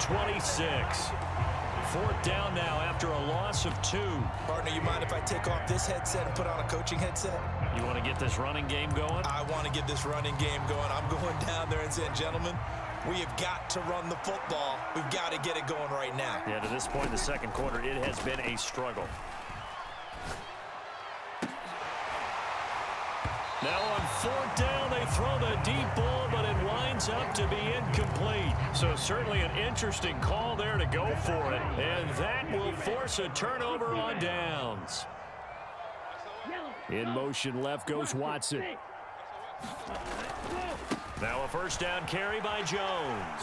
26. Fourth down now after a loss of 2. Partner, you mind if I take off this headset and put on a coaching headset? You want to get this running game going? I want to get this running game going. I'm going down there and saying, gentlemen, we have got to run the football. We've got to get it going right now. Yeah, to this point in the second quarter, it has been a struggle. Now on fourth down, they throw the deep ball, but it winds up to be incomplete. So certainly an interesting call there to go for it. And that will force a turnover on downs. In motion left goes Watson. Now a first down carry by Jones.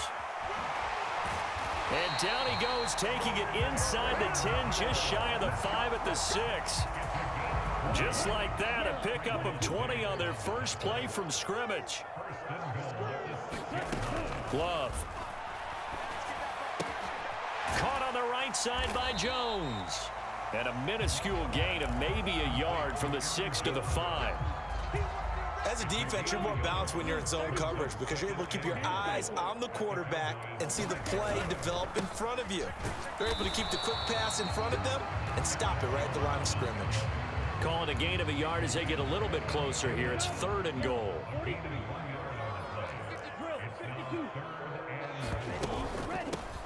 And down he goes, taking it inside the 10, just shy of the 5 at the 6. Just like that, a pickup of 20 on their first play from scrimmage. Glove. Caught on the right side by Jones. And a minuscule gain of maybe a yard from the 6 to the 5. As a defense, you're more balanced when you're in zone coverage because you're able to keep your eyes on the quarterback and see the play develop in front of you. You're able to keep the quick pass in front of them and stop it right at the line of scrimmage. Calling a gain of a yard as they get a little bit closer here. It's 3rd and goal.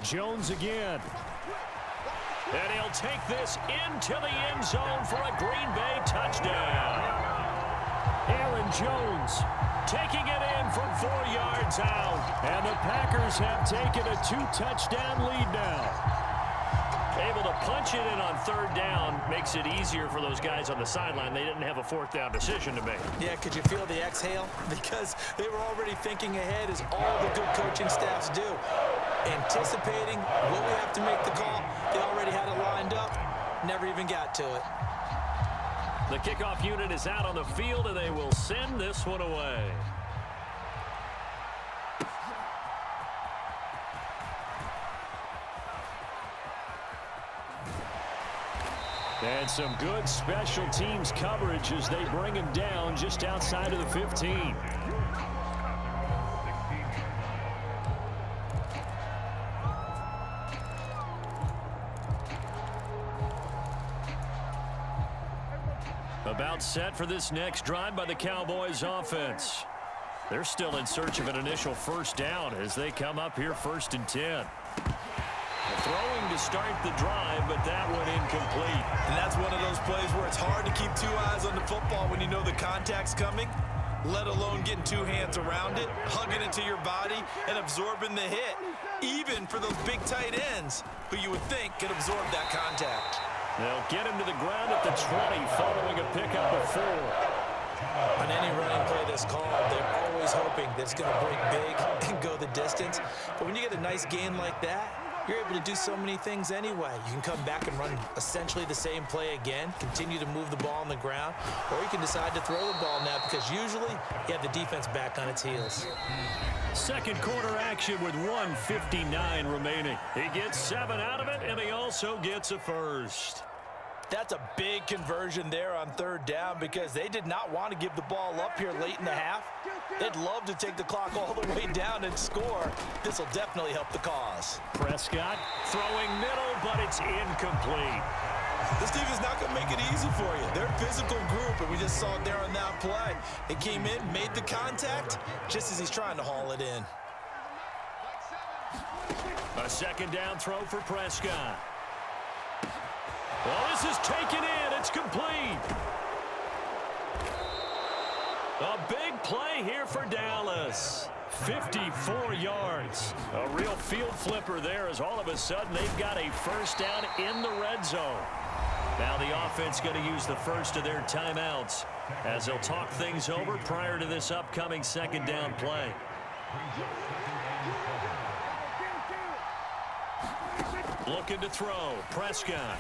Jones again. And he'll take this into the end zone for a Green Bay touchdown. Aaron Jones taking it in from 4 yards out. And the Packers have taken a 2-touchdown lead now. Able to punch it in on 3rd down makes it easier for those guys on the sideline. They didn't have a 4th down decision to make. Yeah, could you feel the exhale? Because they were already thinking ahead, as all the good coaching staffs do. Anticipating, will we have to make the call? They already had it lined up, never even got to it. The kickoff unit is out on the field, and they will send this one away. And some good special teams coverage as they bring him down just outside of the 15. About set for this next drive by the Cowboys offense. They're still in search of an initial first down as they come up here 1st and 10. Throwing to start the drive, but that one incomplete. And that's one of those plays where it's hard to keep 2 eyes on the football when you know the contact's coming, let alone getting 2 hands around it, hugging it to your body, and absorbing the hit, even for those big tight ends who you would think could absorb that contact. They'll get him to the ground at the 20 following a pickup of 4. On any running play that's called, they're always hoping that it's going to break big and go the distance. But when you get a nice gain like that, you're able to do so many things anyway. You can come back and run essentially the same play again, continue to move the ball on the ground, or you can decide to throw the ball now because usually you have the defense back on its heels. Second quarter action with 1:59 remaining. He gets 7 out of it, and he also gets a first. That's a big conversion there on 3rd down because they did not want to give the ball up here late in the half. They'd love to take the clock all the way down and score. This will definitely help the cause. Prescott throwing middle, but it's incomplete. This team is not going to make it easy for you. They're a physical group, and we just saw it there on that play. It came in, made the contact, just as he's trying to haul it in. A 2nd down throw for Prescott. Well, this is taken in. It's complete. A big play here for Dallas. 54 yards. A real field flipper there as all of a sudden they've got a first down in the red zone. Now the offense going to use the first of their timeouts as they'll talk things over prior to this upcoming 2nd down play. Looking to throw. Prescott.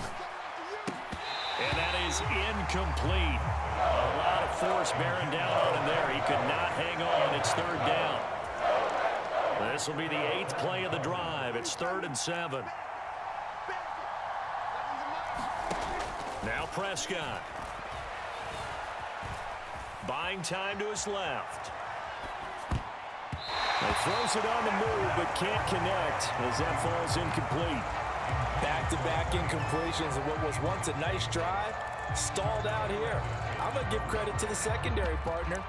And that is incomplete. A lot of force bearing down on him there. He could not hang on. It's 3rd down. This will be the 8th play of the drive. It's 3rd and 7. Now Prescott. Buying time to his left. They Throws it on the move, but can't connect as that falls incomplete. Back-to-back incompletions of what was once a nice drive, stalled out here. I'm going to give credit to the secondary partner.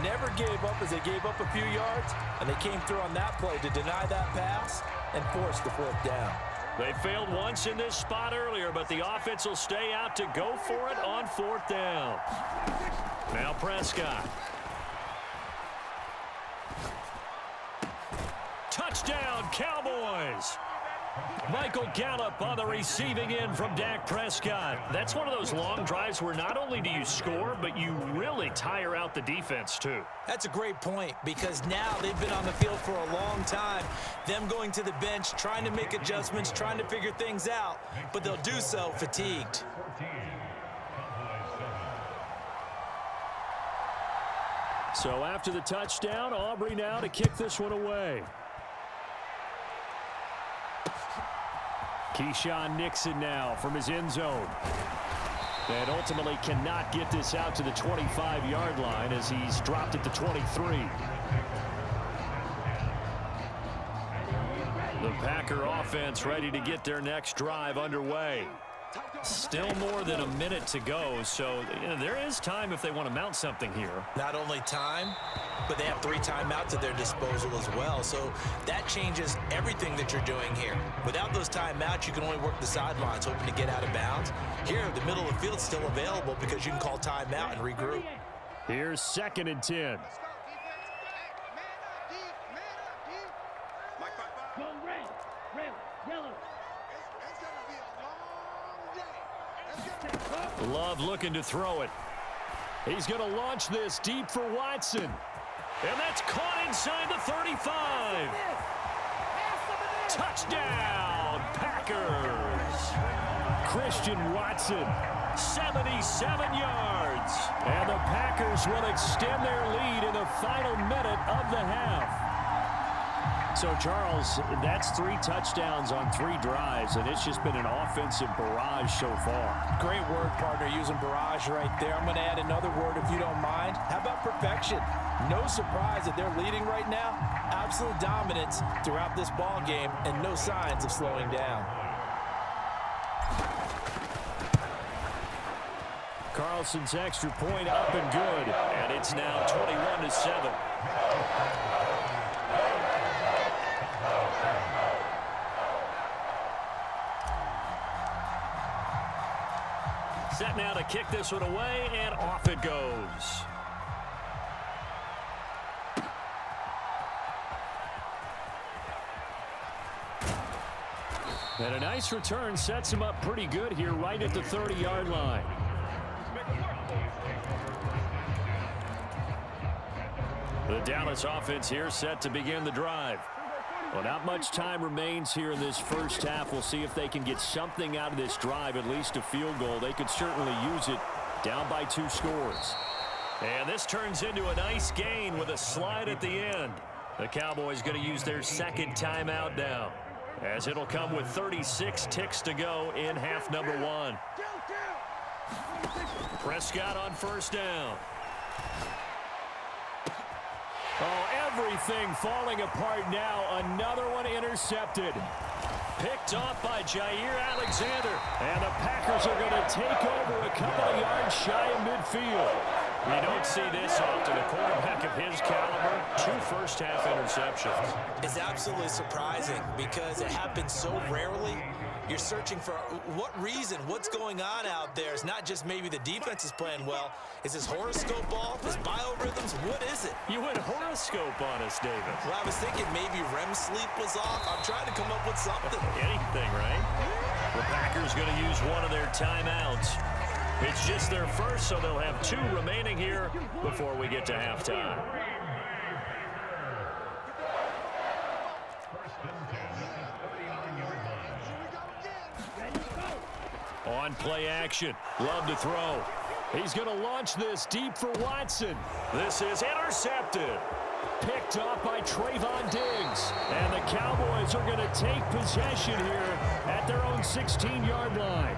Never gave up as they gave up a few yards, and they came through on that play to deny that pass and force the fourth down. They failed once in this spot earlier, but the offense will stay out to go for it on fourth down. Now Prescott. Touchdown, Cowboys! Michael Gallup on the receiving end from Dak Prescott. That's one of those long drives where not only do you score, but you really tire out the defense, too. That's a great point because now they've been on the field for a long time. Them going to the bench, trying to make adjustments, trying to figure things out, but they'll do so fatigued. So after the touchdown, Aubrey now to kick this one away. Keyshawn Nixon now from his end zone. And ultimately cannot get this out to the 25-yard line as he's dropped it to 23. The Packer offense ready to get their next drive underway. Still more than a minute to go, so there is time if they want to mount something here. Not only time, but they have 3 timeouts at their disposal as well, so that changes everything that you're doing here. Without those timeouts, you can only work the sidelines, hoping to get out of bounds. Here, the middle of the field's still available because you can call timeout and regroup. Here's 2nd and 10. Love looking to throw it. He's going to launch this deep for Watson. And that's caught inside the 35. Touchdown, Packers. Christian Watson, 77 yards. And the Packers will extend their lead in the final minute of the half. So, Charles, that's 3 touchdowns on 3 drives, and it's just been an offensive barrage so far. Great word, partner, using barrage right there. I'm going to add another word if you don't mind. How about perfection? No surprise that they're leading right now. Absolute dominance throughout this ball game and no signs of slowing down. Carlson's extra point up and good, and it's now 21-7. Set now to kick this one away, and off it goes. And a nice return sets him up pretty good here right at the 30-yard line. The Dallas offense here set to begin the drive. Well, not much time remains here in this first half. We'll see if they can get something out of this drive, at least a field goal. They could certainly use it, down by 2 scores. And this turns into a nice gain with a slide at the end. The Cowboys going to use their 2nd timeout now, as it'll come with 36 ticks to go in half number 1. Prescott on first down. Oh, everything falling apart now. Another one intercepted. Picked off by Jair Alexander. And the Packers are going to take over a couple of yards shy of midfield. You don't see this often. A quarterback of his caliber, 2 first-half interceptions. It's absolutely surprising because it happens so rarely. You're searching for what reason, what's going on out there. It's not just maybe the defense is playing well. Is this horoscope off? Is biorhythms? What is it? You went horoscope on us, David. Well, I was thinking maybe REM sleep was off. I'm trying to come up with something. Anything, right? The Packers going to use one of their timeouts. It's just their first, so they'll have 2 remaining here before we get to halftime. On play action, Love to throw. He's going to launch this deep for Watson. This is intercepted. Picked off by Trayvon Diggs. And the Cowboys are going to take possession here at their own 16-yard line.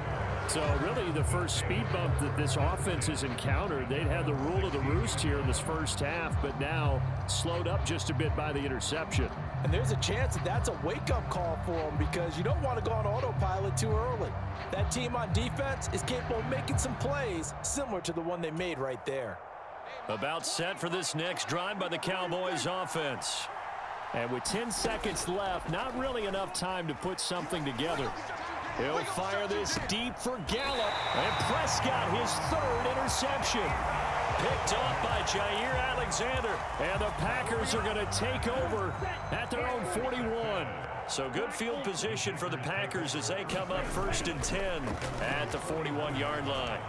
So really the first speed bump that this offense has encountered, they'd had the rule of the roost here in this first half, but now slowed up just a bit by the interception. And there's a chance that that's a wake-up call for them because you don't want to go on autopilot too early. That team on defense is capable of making some plays similar to the one they made right there. About set for this next drive by the Cowboys offense. And with 10 seconds left, not really enough time to put something together. He'll fire this deep for Gallup. And Prescott, his third interception. Picked off by Jair Alexander. And the Packers are going to take over at their own 41. So good field position for the Packers as they come up 1st and 10 at the 41-yard line.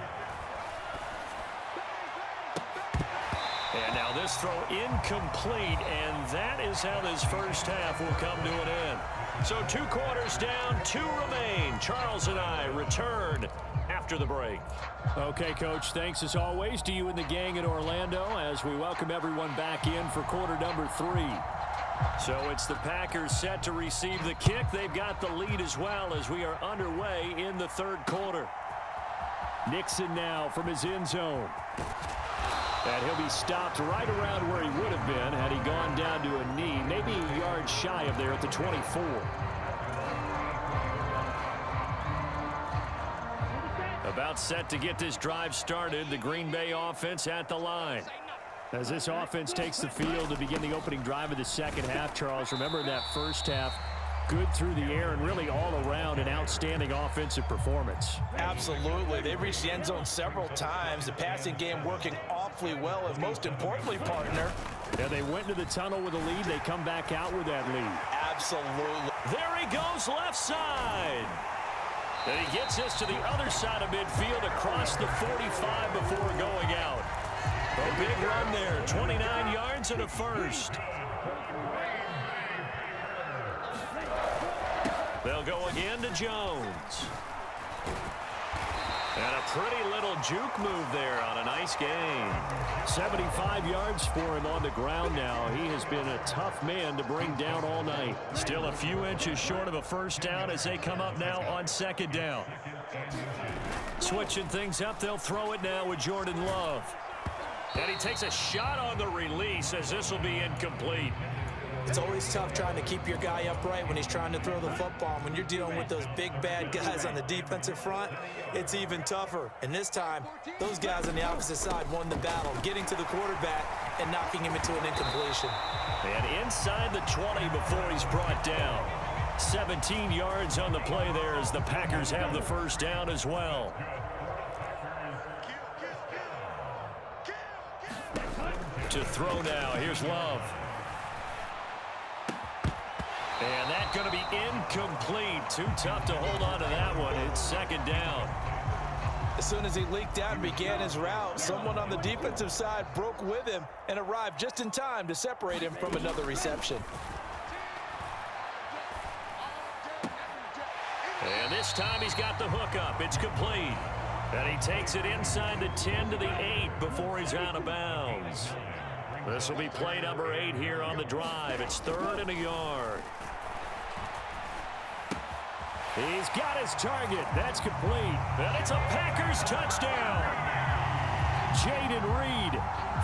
And now this throw incomplete, and that is how this first half will come to an end. So 2 quarters down, 2 remain. Charles and I return after the break. Okay, Coach, thanks as always to you and the gang in Orlando as we welcome everyone back in for quarter number 3. So it's the Packers set to receive the kick. They've got the lead as well as we are underway in the 3rd quarter. Nixon now from his end zone. And he'll be stopped right around where he would have been had he gone down to a knee, maybe a yard shy of there at the 24. About set to get this drive started, the Green Bay offense at the line. As this offense takes the field to begin the opening drive of the second half, Charles, remember in that first half, good through the air and really all around an outstanding offensive performance. Absolutely. They reached the end zone several times. The passing game working awfully well, and most importantly, partner. Yeah, they went into the tunnel with a lead. They come back out with that lead. Absolutely. There he goes left side. And he gets us to the other side of midfield across the 45 before going out. A big run there, 29 yards and a first. They'll go again to Jones. And a pretty little juke move there on a nice gain. 75 yards for him on the ground now. He has been a tough man to bring down all night. Still a few inches short of a first down as they come up now on 2nd down. Switching things up, they'll throw it now with Jordan Love. And he takes a shot on the release as this will be incomplete. It's always tough trying to keep your guy upright when he's trying to throw the football. When you're dealing with those big, bad guys on the defensive front, it's even tougher. And this time, those guys on the opposite side won the battle, getting to the quarterback and knocking him into an incompletion. And inside the 20 before he's brought down. 17 yards on the play there as the Packers have the first down as well. To throw now, here's Love. And that's going to be incomplete. Too tough to hold on to that one. It's 2nd down. As soon as he leaked out and began his route, someone on the defensive side broke with him and arrived just in time to separate him from another reception. And this time he's got the hook up. It's complete. And he takes it inside the 10 to the 8 before he's out of bounds. This will be play number 8 here on the drive. It's 3rd and a yard. He's got his target. That's complete. And it's a Packers touchdown. Jaden Reed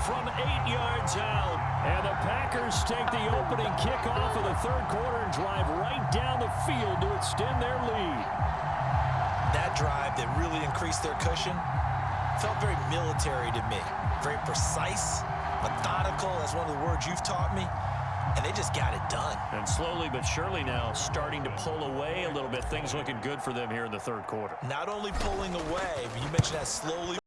from 8 yards out. And the Packers take the opening kickoff of the 3rd quarter and drive right down the field to extend their lead. That drive that really increased their cushion felt very military to me. Very precise, methodical. That's one of the words you've taught me. And they just got it done. And slowly but surely now starting to pull away a little bit. Things looking good for them here in the 3rd quarter. Not only pulling away, but you mentioned that slowly